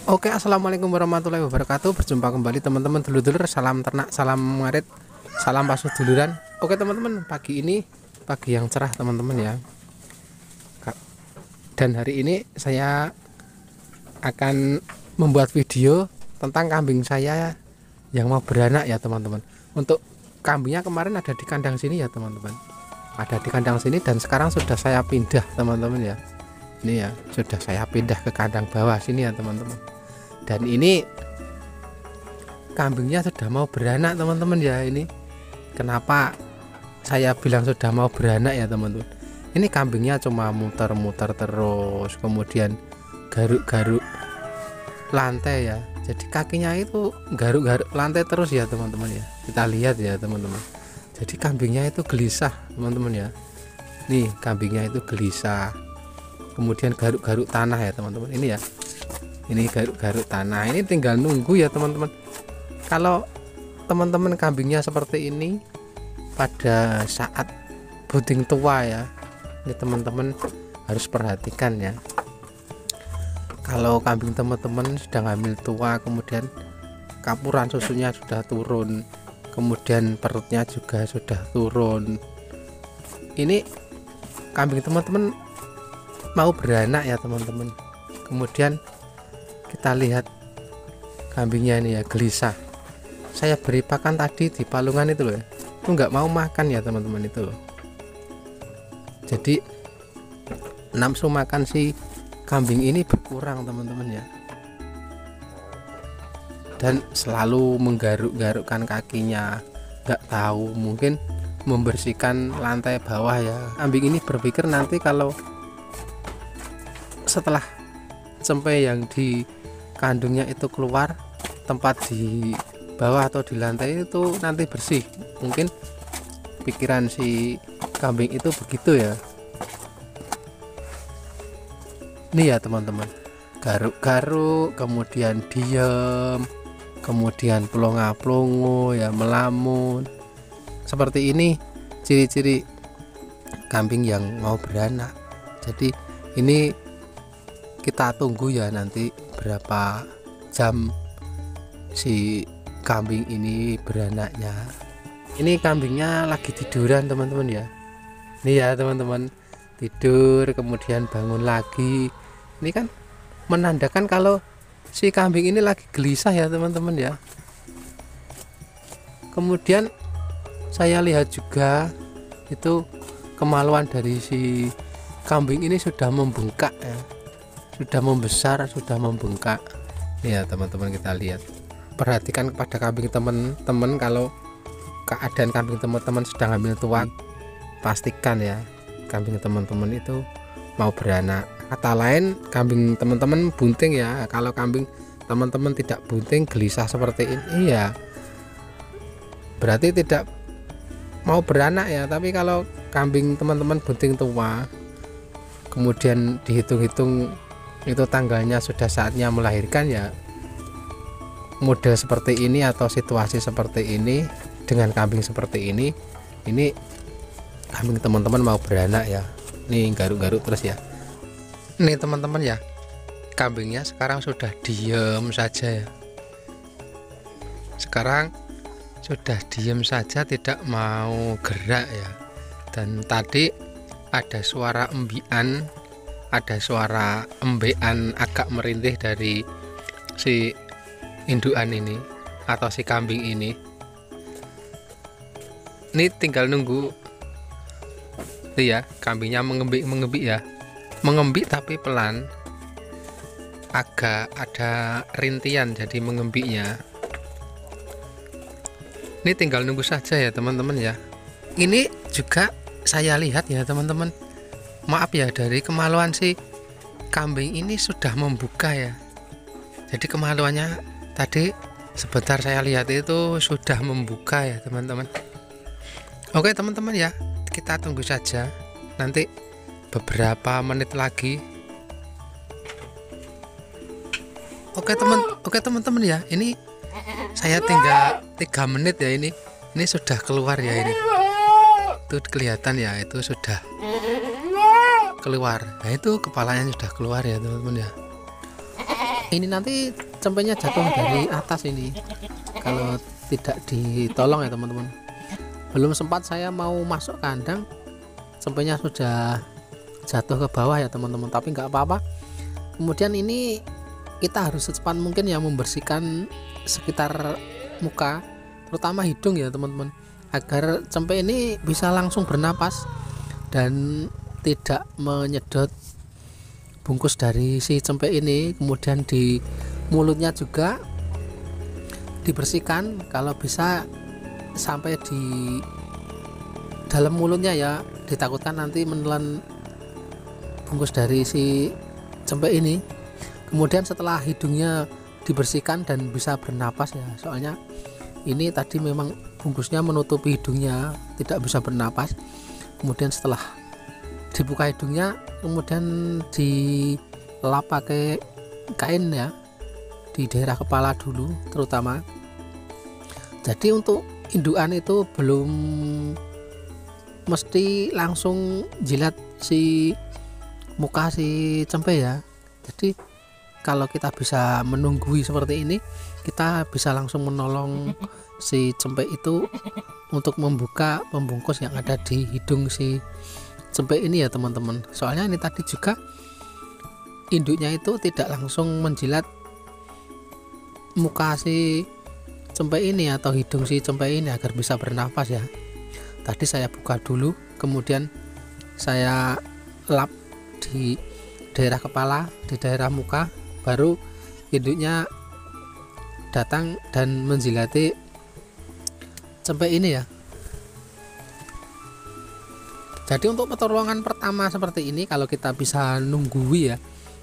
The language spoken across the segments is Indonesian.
Oke, assalamualaikum warahmatullahi wabarakatuh. Berjumpa kembali teman-teman dulur-dulur. Salam ternak, salam ngarit, salam pasuduluran. Oke teman-teman, pagi ini pagi yang cerah teman-teman ya. Dan hari ini saya akan membuat video tentang kambing saya yang mau beranak ya teman-teman. Untuk kambingnya kemarin ada di kandang sini ya teman-teman. Ada di kandang sini dan sekarang sudah saya pindah teman-teman ya. Ini ya, sudah saya pindah ke kandang bawah sini ya teman-teman. Dan ini kambingnya sudah mau beranak teman-teman ya. Ini kenapa saya bilang sudah mau beranak ya teman-teman. Ini kambingnya cuma muter-muter terus, kemudian garuk-garuk lantai ya. Jadi kakinya itu garuk-garuk lantai terus ya teman-teman ya. Kita lihat ya teman-teman. Jadi kambingnya itu gelisah teman-teman ya. Nih kambingnya itu gelisah. Kemudian garuk-garuk tanah ya teman-teman. Ini ya. Ini garuk-garuk tanah. Ini tinggal nunggu ya teman-teman. Kalau teman-teman kambingnya seperti ini pada saat buding tua ya, ini teman-teman harus perhatikan ya. Kalau kambing teman-teman sudah hamil tua, kemudian kapuran susunya sudah turun, kemudian perutnya juga sudah turun, ini kambing teman-teman mau beranak ya teman-teman. Kemudian kita lihat kambingnya ini ya gelisah. Saya beri pakan tadi di palungan itu loh ya, itu nggak mau makan ya teman-teman itu loh. Jadi nafsu makan si kambing ini berkurang teman-teman ya. Dan selalu menggaruk-garukkan kakinya, nggak tahu mungkin membersihkan lantai bawah ya. Kambing ini berpikir nanti kalau setelah cempe yang di kandungnya itu keluar, tempat di bawah atau di lantai itu nanti bersih. Mungkin pikiran si kambing itu begitu ya. Ini ya teman-teman, garuk-garuk, kemudian diam, kemudian plonga-plongo ya, melamun. Seperti ini ciri-ciri kambing yang mau beranak. Jadi ini kita tunggu ya nanti berapa jam si kambing ini beranaknya. Ini kambingnya lagi tiduran teman-teman ya. Ini ya teman-teman, tidur kemudian bangun lagi. Ini kan menandakan kalau si kambing ini lagi gelisah ya teman-teman ya. Kemudian saya lihat juga itu kemaluan dari si kambing ini sudah membengkak ya, sudah membesar, sudah membengkak ya teman-teman. Kita lihat, perhatikan kepada kambing teman-teman. Kalau keadaan kambing teman-teman sedang hamil tua, pastikan ya kambing teman-teman itu mau beranak. Kata lain, kambing teman-teman bunting ya. Kalau kambing teman-teman tidak bunting, gelisah seperti ini ya, berarti tidak mau beranak ya. Tapi kalau kambing teman-teman bunting tua, kemudian dihitung-hitung itu tanggalnya sudah saatnya melahirkan ya, model seperti ini atau situasi seperti ini dengan kambing seperti ini kambing teman-teman mau beranak ya. Nih garuk-garuk terus ya. Nih teman-teman ya, kambingnya sekarang sudah diem saja ya. Sekarang sudah diem saja, tidak mau gerak ya. Dan tadi ada suara embian, ada suara embean agak merintih dari si indukan ini atau si kambing ini. Ini tinggal nunggu tuh ya, kambingnya mengembik ya, mengembik tapi pelan, agak ada rintian jadi mengembiknya. Ini tinggal nunggu saja ya teman-teman ya. Ini juga saya lihat ya teman-teman, maaf ya, dari kemaluan si kambing ini sudah membuka ya. Jadi kemaluannya tadi sebentar saya lihat itu sudah membuka ya teman-teman. Oke teman-teman ya, kita tunggu saja nanti beberapa menit lagi. Oke teman-teman ya, ini saya tinggal 3 menit ya. Ini sudah keluar ya. Ini itu kelihatan ya, itu sudah keluar. Nah itu kepalanya sudah keluar ya teman-teman ya. Ini nanti cempenya jatuh dari atas ini kalau tidak ditolong ya teman-teman. Belum sempat saya mau masuk kandang, cempenya sudah jatuh ke bawah ya teman-teman, tapi nggak apa-apa. Kemudian ini kita harus secepat mungkin ya membersihkan sekitar muka, terutama hidung ya teman-teman, agar cempe ini bisa langsung bernapas dan tidak menyedot bungkus dari si cempe ini. Kemudian di mulutnya juga dibersihkan, kalau bisa sampai di dalam mulutnya ya, ditakutkan nanti menelan bungkus dari si cempe ini. Kemudian setelah hidungnya dibersihkan dan bisa bernapas ya, soalnya ini tadi memang bungkusnya menutupi hidungnya, tidak bisa bernapas. Kemudian setelah dibuka hidungnya, kemudian dilap pakai kain ya, di daerah kepala dulu terutama. Jadi untuk indukan itu belum mesti langsung jilat si muka si cempe ya. Jadi kalau kita bisa menunggui seperti ini, kita bisa langsung menolong si cempe itu untuk membuka pembungkus yang ada di hidung si cempe ini ya teman-teman. Soalnya ini tadi juga induknya itu tidak langsung menjilat muka si cempe ini atau hidung si cempe ini agar bisa bernafas ya. Tadi saya buka dulu, kemudian saya lap di daerah kepala, di daerah muka, baru induknya datang dan menjilati cempe ini ya. Jadi untuk pertolongan pertama seperti ini, kalau kita bisa nunggui ya,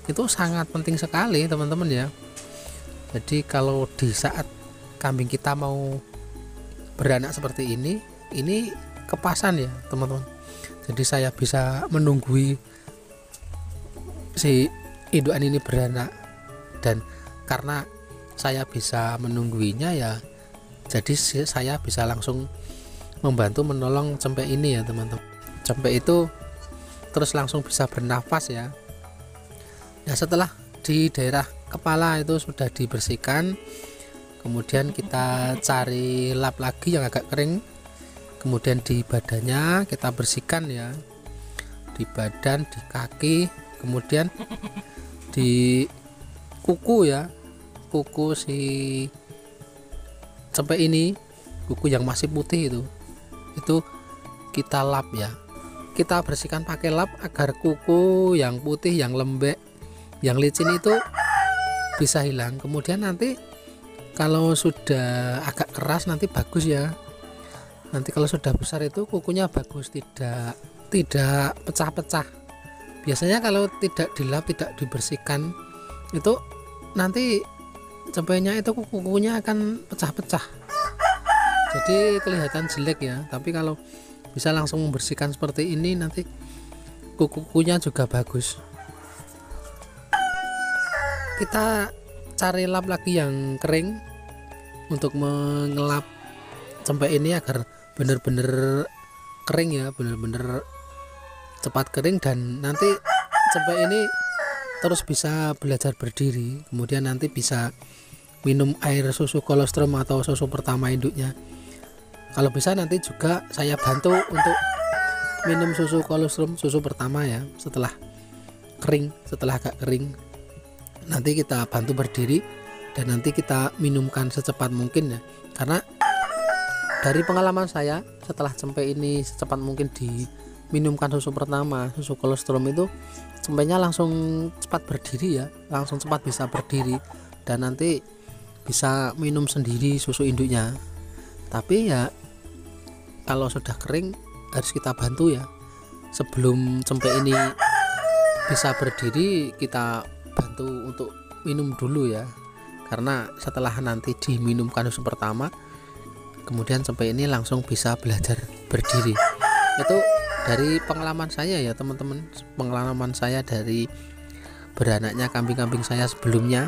itu sangat penting sekali teman-teman ya. Jadi kalau di saat kambing kita mau beranak seperti ini kepasan ya teman-teman. Jadi saya bisa menunggui si indukan ini beranak, dan karena saya bisa menungguinya ya, jadi saya bisa langsung membantu menolong cempe ini ya teman-teman. Cempe itu terus langsung bisa bernafas ya. Nah setelah di daerah kepala itu sudah dibersihkan, kemudian kita cari lap lagi yang agak kering. Kemudian di badannya kita bersihkan ya, di badan, di kaki, kemudian di kuku ya, kuku si cempe ini, kuku yang masih putih itu kita lap ya. Kita bersihkan pakai lap agar kuku yang putih, yang lembek, yang licin itu bisa hilang. Kemudian nanti kalau sudah agak keras nanti bagus ya. Nanti kalau sudah besar itu kukunya bagus, tidak pecah-pecah. Biasanya kalau tidak dilap, tidak dibersihkan, itu nanti cempenya itu kukunya akan pecah-pecah, jadi kelihatan jelek ya. Tapi kalau bisa langsung membersihkan seperti ini, nanti kukunya juga bagus. Kita cari lap lagi yang kering untuk mengelap cempe ini agar benar-benar kering ya, benar-benar cepat kering, dan nanti cempe ini terus bisa belajar berdiri. Kemudian nanti bisa minum air susu kolostrum atau susu pertama induknya. Kalau bisa nanti juga saya bantu untuk minum susu kolostrum, susu pertama ya, setelah kering, setelah agak kering nanti kita bantu berdiri dan nanti kita minumkan secepat mungkin ya. Karena dari pengalaman saya, setelah cempe ini secepat mungkin diminumkan susu pertama, susu kolostrum, itu cempenya langsung cepat berdiri ya, langsung cepat bisa berdiri dan nanti bisa minum sendiri susu induknya. Tapi ya kalau sudah kering harus kita bantu ya. Sebelum cempe ini bisa berdiri, kita bantu untuk minum dulu ya, karena setelah nanti diminumkan susu pertama, kemudian cempe ini langsung bisa belajar berdiri. Itu dari pengalaman saya ya teman-teman, pengalaman saya dari beranaknya kambing-kambing saya sebelumnya.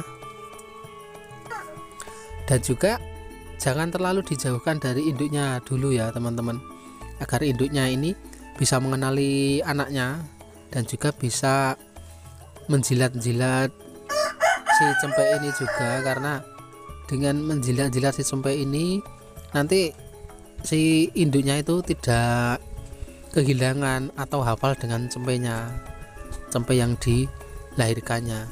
Dan juga jangan terlalu dijauhkan dari induknya dulu ya teman-teman, agar induknya ini bisa mengenali anaknya dan juga bisa menjilat-jilat si cempe ini juga, karena dengan menjilat-jilat si cempe ini nanti si induknya itu tidak kehilangan atau hafal dengan cempenya, cempe yang dilahirkannya.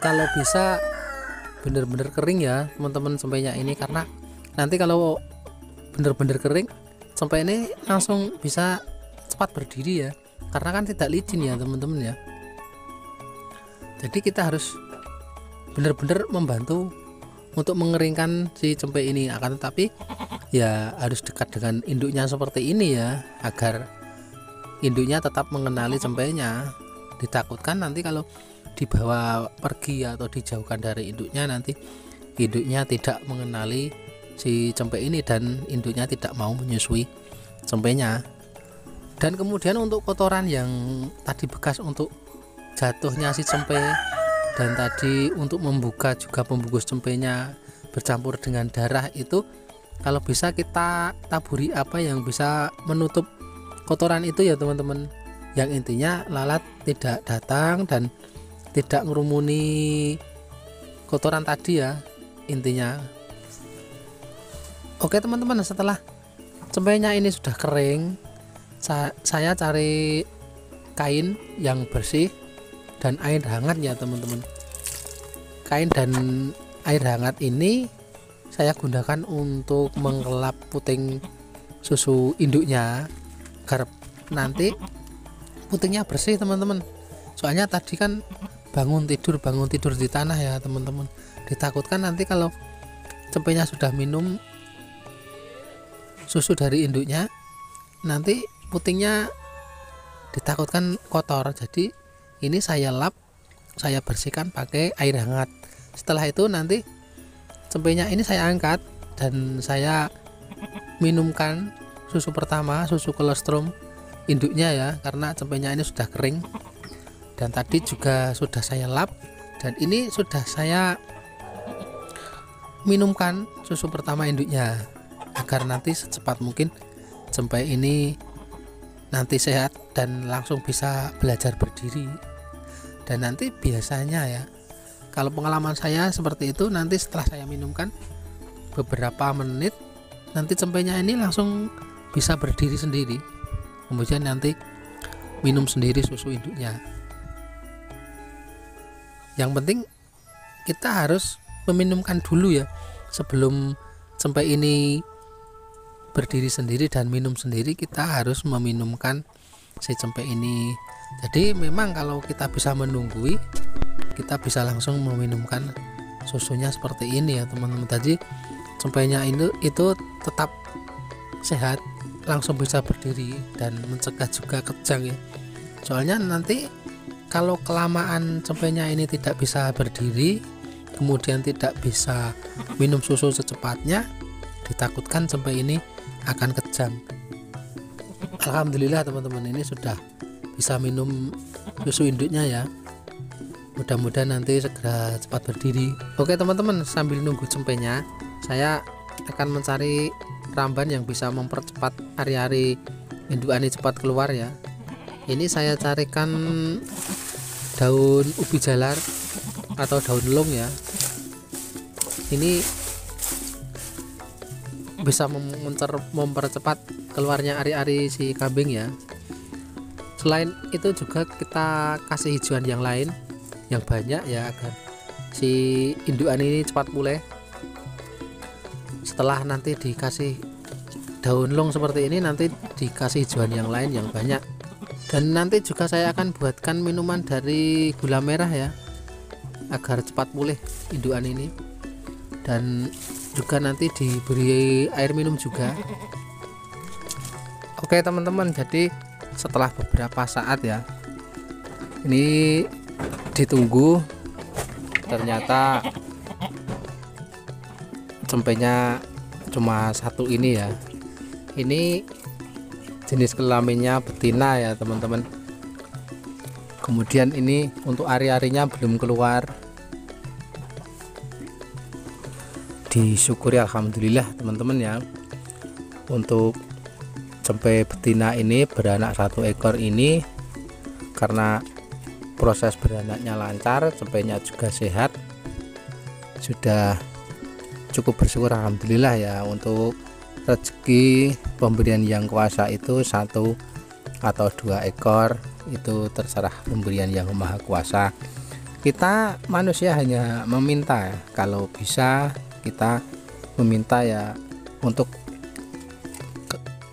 Kalau bisa bener-bener kering ya teman-teman cempenya ini, karena nanti kalau bener-bener kering cempe ini langsung bisa cepat berdiri ya, karena kan tidak licin ya teman-teman ya. Jadi kita harus benar-benar membantu untuk mengeringkan si cempe ini, akan tetapi ya harus dekat dengan induknya seperti ini ya, agar induknya tetap mengenali cempenya. Ditakutkan nanti kalau dibawa pergi atau dijauhkan dari induknya, nanti induknya tidak mengenali si cempe ini dan induknya tidak mau menyusui cempenya. Dan kemudian untuk kotoran yang tadi bekas untuk jatuhnya si cempe, dan tadi untuk membuka juga pembungkus cempenya bercampur dengan darah, itu kalau bisa kita taburi apa yang bisa menutup kotoran itu ya teman-teman, yang intinya lalat tidak datang dan tidak ngerumuni kotoran tadi ya intinya. Oke teman-teman, setelah cempenya ini sudah kering, saya cari kain yang bersih dan air hangat ya teman-teman. Kain dan air hangat ini saya gunakan untuk mengelap puting susu induknya agar nanti putingnya bersih teman-teman. Soalnya tadi kan bangun tidur di tanah ya teman-teman. Ditakutkan nanti kalau cempenya sudah minum susu dari induknya, nanti putingnya ditakutkan kotor. Jadi ini saya lap, saya bersihkan pakai air hangat. Setelah itu nanti cempenya ini saya angkat dan saya minumkan susu pertama, susu kolostrum induknya ya, karena cempenya ini sudah kering. Dan tadi juga sudah saya lap, dan ini sudah saya minumkan susu pertama induknya, agar nanti secepat mungkin cempe ini nanti sehat dan langsung bisa belajar berdiri. Dan nanti biasanya ya, kalau pengalaman saya seperti itu, nanti setelah saya minumkan beberapa menit, nanti cempenya ini langsung bisa berdiri sendiri, kemudian nanti minum sendiri susu induknya. Yang penting kita harus meminumkan dulu ya, sebelum cempe ini berdiri sendiri dan minum sendiri, kita harus meminumkan si cempe ini. Jadi memang kalau kita bisa menunggui, kita bisa langsung meminumkan susunya seperti ini ya teman-teman. Tadi cempenya itu tetap sehat, langsung bisa berdiri dan mencegah juga kejang ya. Soalnya nanti kalau kelamaan cempenya ini tidak bisa berdiri, kemudian tidak bisa minum susu secepatnya, ditakutkan cempe ini akan kejang. Alhamdulillah teman-teman, ini sudah bisa minum susu induknya ya. Mudah-mudahan nanti segera cepat berdiri. Oke teman-teman, sambil nunggu cempenya, saya akan mencari ramban yang bisa mempercepat ari-ari indukan ini cepat keluar ya. Ini saya carikan daun ubi jalar atau daun long ya. Ini bisa mempercepat keluarnya ari-ari si kambing ya. Selain itu juga kita kasih hijauan yang lain yang banyak ya, agar si indukan ini cepat pulih. Setelah nanti dikasih daun long seperti ini, nanti dikasih hijauan yang lain yang banyak. Dan nanti juga saya akan buatkan minuman dari gula merah ya, agar cepat pulih indukan ini. Dan juga nanti diberi air minum juga. Oke teman-teman, jadi setelah beberapa saat ya, ini ditunggu, ternyata cempenya cuma satu ini ya. Ini jenis kelaminnya betina ya teman-teman. Kemudian ini untuk ari-arinya belum keluar. Disyukuri alhamdulillah teman-teman ya, untuk cempe betina ini beranak satu ekor ini, karena proses beranaknya lancar, cempenya juga sehat. Sudah cukup bersyukur alhamdulillah ya. Untuk rezeki pemberian yang kuasa itu 1 atau 2 ekor, itu terserah pemberian yang maha kuasa. Kita manusia hanya meminta ya. Kalau bisa kita meminta ya untuk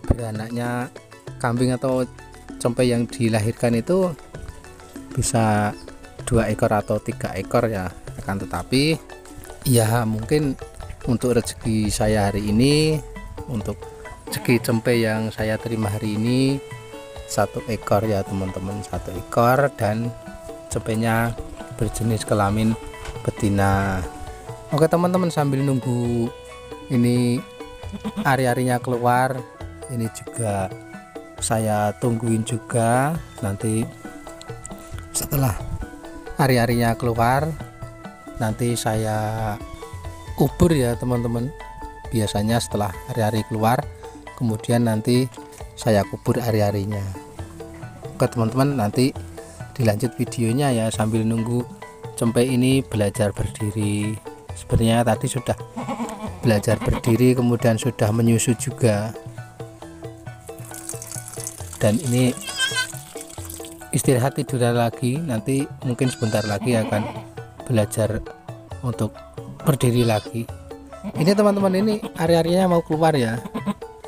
beranaknya kambing atau cempe yang dilahirkan itu bisa 2 ekor atau 3 ekor ya. Akan tetapi ya mungkin untuk rezeki saya hari ini, untuk rezeki cempe yang saya terima hari ini 1 ekor ya teman-teman, 1 ekor, dan cempenya berjenis kelamin betina. Oke teman-teman, sambil nunggu ini ari-arinya keluar, ini juga saya tungguin juga. Nanti setelah ari-arinya keluar, nanti saya kubur ya teman-teman. Biasanya setelah ari-ari keluar, kemudian nanti saya kubur ari-arinya. Oke teman-teman, nanti dilanjut videonya ya, sambil nunggu cempe ini belajar berdiri. Sebenarnya tadi sudah belajar berdiri, kemudian sudah menyusut juga, dan ini istirahat tidur lagi. Nanti mungkin sebentar lagi akan belajar untuk berdiri lagi. Ini teman-teman, ini ari-arinya mau keluar ya.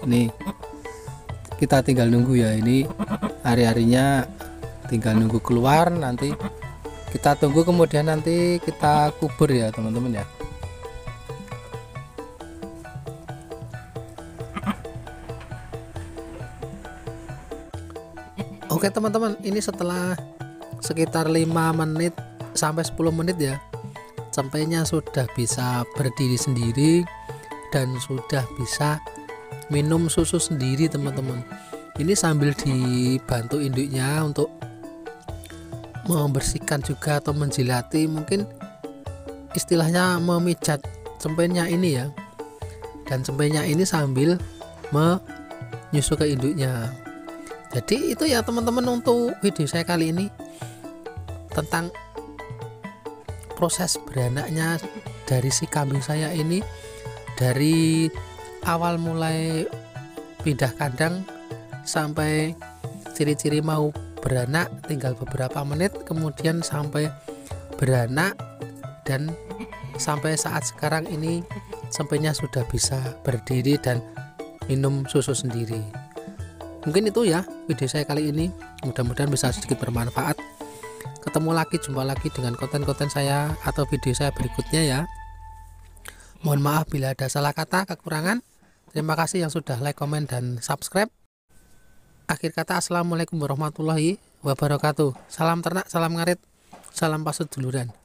Ini kita tinggal nunggu ya, ini ari-arinya tinggal nunggu keluar, nanti kita tunggu, kemudian nanti kita kubur ya teman-teman ya. Oke teman-teman, ini setelah sekitar 5 menit sampai 10 menit ya, cempenya sudah bisa berdiri sendiri dan sudah bisa minum susu sendiri teman-teman. Ini sambil dibantu induknya untuk membersihkan juga atau menjilati, mungkin istilahnya memijat cempenya ini ya, dan cempenya ini sambil menyusu ke induknya. Jadi itu ya teman-teman, untuk video saya kali ini tentang proses beranaknya dari si kambing saya ini, dari awal mulai pindah kandang sampai ciri-ciri mau beranak tinggal beberapa menit, kemudian sampai beranak, dan sampai saat sekarang ini cempenya sudah bisa berdiri dan minum susu sendiri. Mungkin itu ya video saya kali ini, mudah-mudahan bisa sedikit bermanfaat. Ketemu lagi, jumpa lagi dengan konten-konten saya atau video saya berikutnya ya. Mohon maaf bila ada salah kata, kekurangan. Terima kasih yang sudah like, komen, dan subscribe. Akhir kata, assalamualaikum warahmatullahi wabarakatuh. Salam ternak, salam ngarit, salam pasut duluran.